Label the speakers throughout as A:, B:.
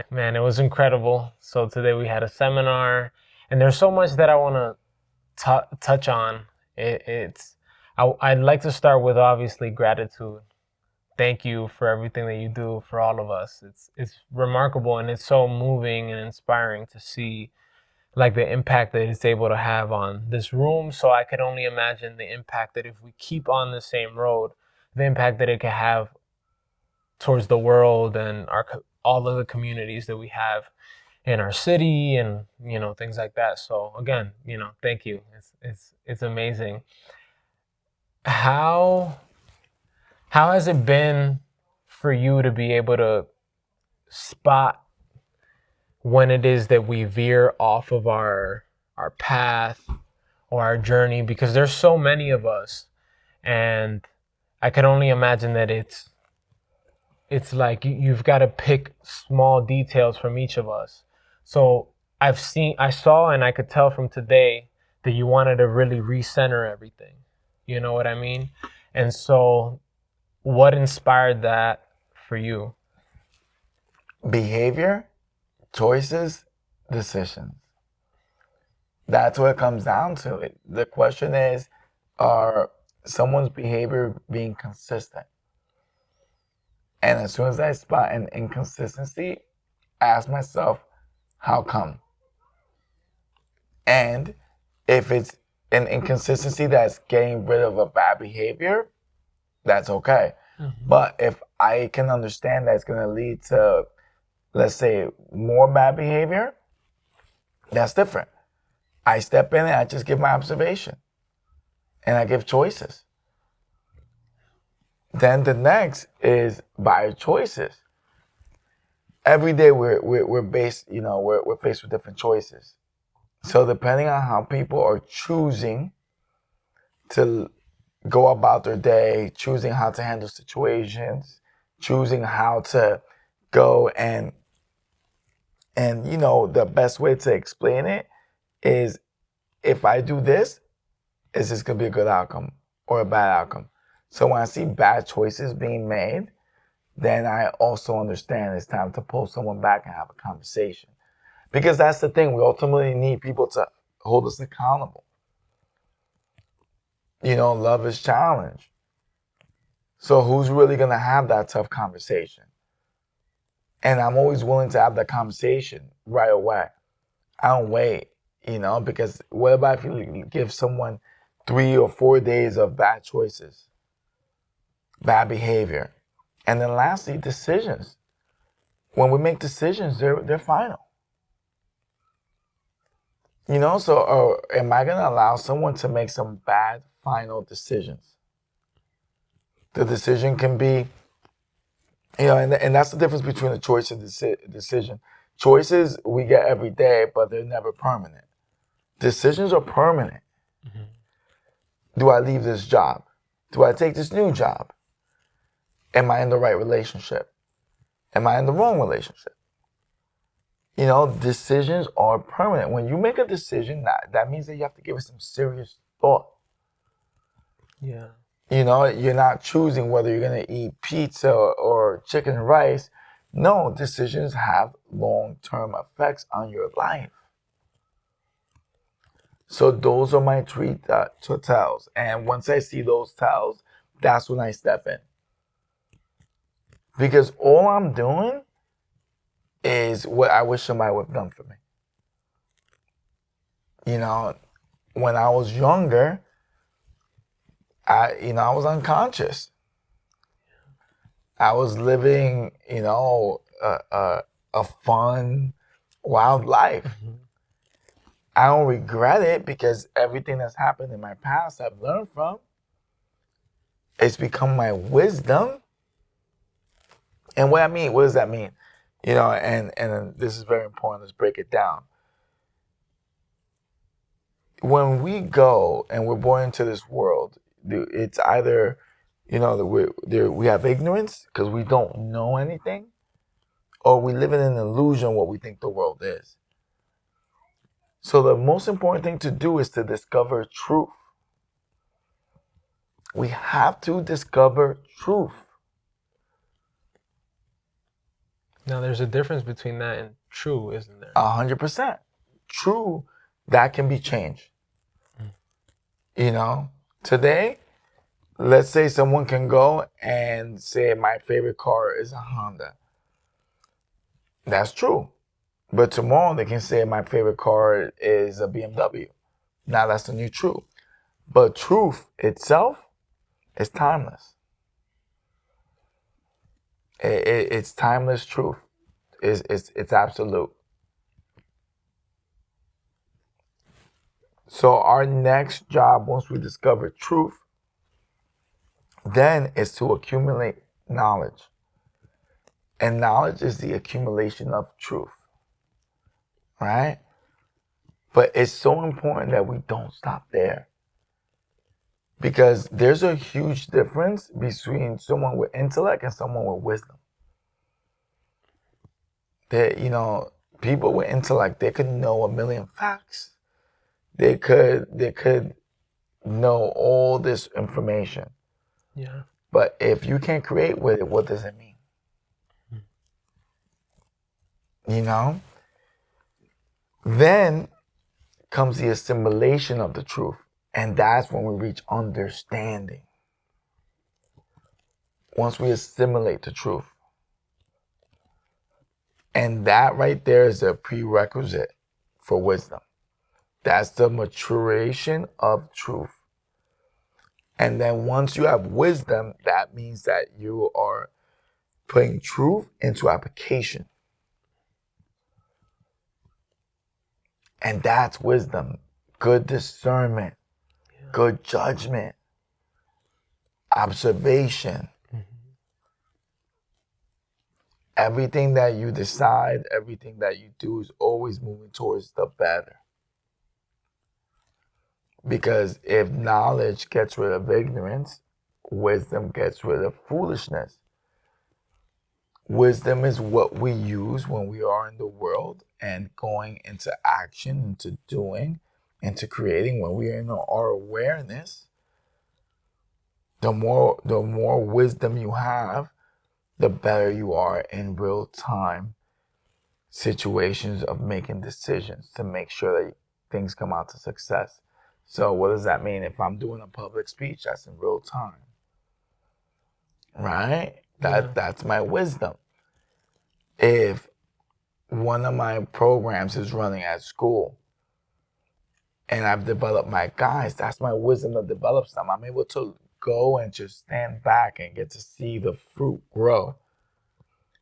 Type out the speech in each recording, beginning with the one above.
A: Man, it was incredible. So today we had a seminar, and there's so much that I want to touch on. I'd like to start with obviously gratitude. Thank you for everything that you do for all of us. It's remarkable, and it's so moving and inspiring to see like the impact that it's able to have on this room. So I could only imagine the impact that if we keep on the same road, the impact that it could have towards the world and all of the communities that we have in our city, and things like that. So again, thank you. It's amazing. How how has it been for you to be able to spot when it is that we veer off of our path or our journey, because there's so many of us, and I can only imagine that it's like you've got to pick small details from each of us. So I saw, and I could tell from today that you wanted to really recenter everything. You know what I mean? And so, what inspired that for you?
B: Behavior, choices, decisions. That's what it comes down to. The question is, are someone's behavior being consistent? And as soon as I spot an inconsistency, I ask myself, how come? And if it's an inconsistency that's getting rid of a bad behavior, that's okay.
A: Mm-hmm.
B: But if I can understand that it's going to lead to, let's say, more bad behavior, that's different. I step in and I just give my observation and I give choices. Then the next is by choices. Every day we're based, we're faced with different choices. So depending on how people are choosing to go about their day, choosing how to handle situations, choosing how to go and the best way to explain it is, if I do this, is this gonna be a good outcome or a bad outcome? So when I see bad choices being made, then I also understand it's time to pull someone back and have a conversation. Because that's the thing, we ultimately need people to hold us accountable. Love is challenge. So who's really gonna have that tough conversation? And I'm always willing to have that conversation right away. I don't wait, because what about if you give someone 3 or 4 days of bad choices, bad behavior? And then lastly, decisions. When we make decisions, they're final. So am I going to allow someone to make some bad final decisions? The decision can be, and that's the difference between a choice and decision. Choices we get every day, but they're never permanent. Decisions are permanent.
A: Mm-hmm.
B: Do I leave this job? Do I take this new job? Am I in the right relationship? Am I in the wrong relationship? Decisions are permanent. When you make a decision, that means that you have to give it some serious thought.
A: Yeah.
B: You're not choosing whether you're going to eat pizza or chicken and rice. No, decisions have long-term effects on your life. So those are my three tells. And once I see those tells, that's when I step in. Because all I'm doing is what I wish somebody would have done for me. When I was younger, I was unconscious. I was living, a fun, wild life.
A: Mm-hmm.
B: I don't regret it because everything that's happened in my past I've learned from. It's become my wisdom. And what does that mean? And this is very important. Let's break it down. When we go and we're born into this world, it's either, we have ignorance because we don't know anything, or we live in an illusion what we think the world is. So the most important thing to do is to discover truth. We have to discover truth.
A: Now, there's a difference between that and true, isn't there?
B: 100%. True, that can be changed. You know, today, let's say someone can go and say my favorite car is a Honda. That's true. But tomorrow they can say my favorite car is a BMW. Now that's the new truth. But truth itself is timeless. It's timeless truth. It's absolute. So our next job, once we discover truth, then is to accumulate knowledge. And knowledge is the accumulation of truth. Right? But it's so important that we don't stop there. Because there's a huge difference between someone with intellect and someone with wisdom. That, you know, people with intellect, they could know a million facts. They could know all this information.
A: Yeah.
B: But if you can't create with it, what does it mean? You know? Then comes the assimilation of the truth. And that's when we reach understanding. Once we assimilate the truth. And that right there is a prerequisite for wisdom. That's the maturation of truth. And then once you have wisdom, that means that you are putting truth into application. And that's wisdom. Good discernment, good judgment, observation. Everything that you decide, everything that you do is always moving towards the better. Because if knowledge gets rid of ignorance, wisdom gets rid of foolishness. Wisdom is what we use when we are in the world and going into action, into doing, into creating. When we are in our awareness, the more wisdom you have, the better you are in real time situations of making decisions to make sure that things come out to success. So what does that mean? If I'm doing a public speech, that's in real time. Right? That's my wisdom. If one of my programs is running at school and I've developed my guys, that's my wisdom that develops them. I'm able to go and just stand back and get to see the fruit grow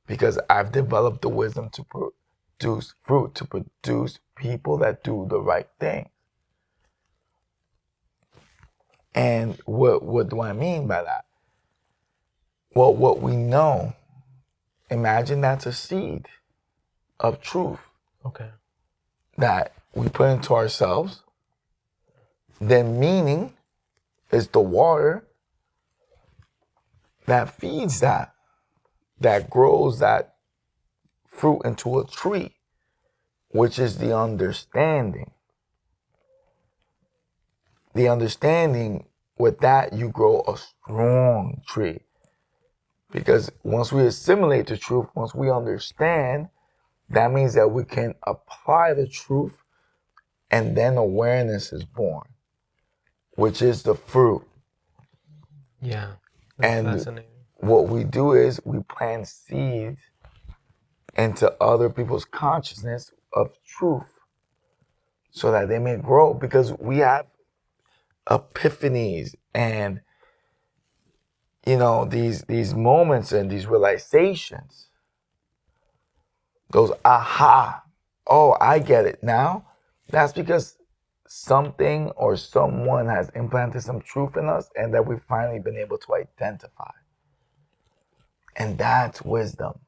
B: because I've developed the wisdom to produce fruit, to produce people that do the right thing. And what do I mean by that? Well, what we know, imagine that's a seed of truth.
A: Okay.
B: That we put into ourselves. Then meaning is the water that feeds that grows that fruit into a tree, which is the understanding. The understanding, with that, you grow a strong tree. Because once we assimilate the truth, once we understand, that means that we can apply the truth and then awareness is born, which is the fruit.
A: Yeah. That's
B: and
A: fascinating.
B: What we do is we plant seeds into other people's consciousness of truth so that they may grow, because we have epiphanies and these moments and these realizations, those aha, oh, I get it now. That's because something or someone has implanted some truth in us and that we've finally been able to identify. And that's wisdom.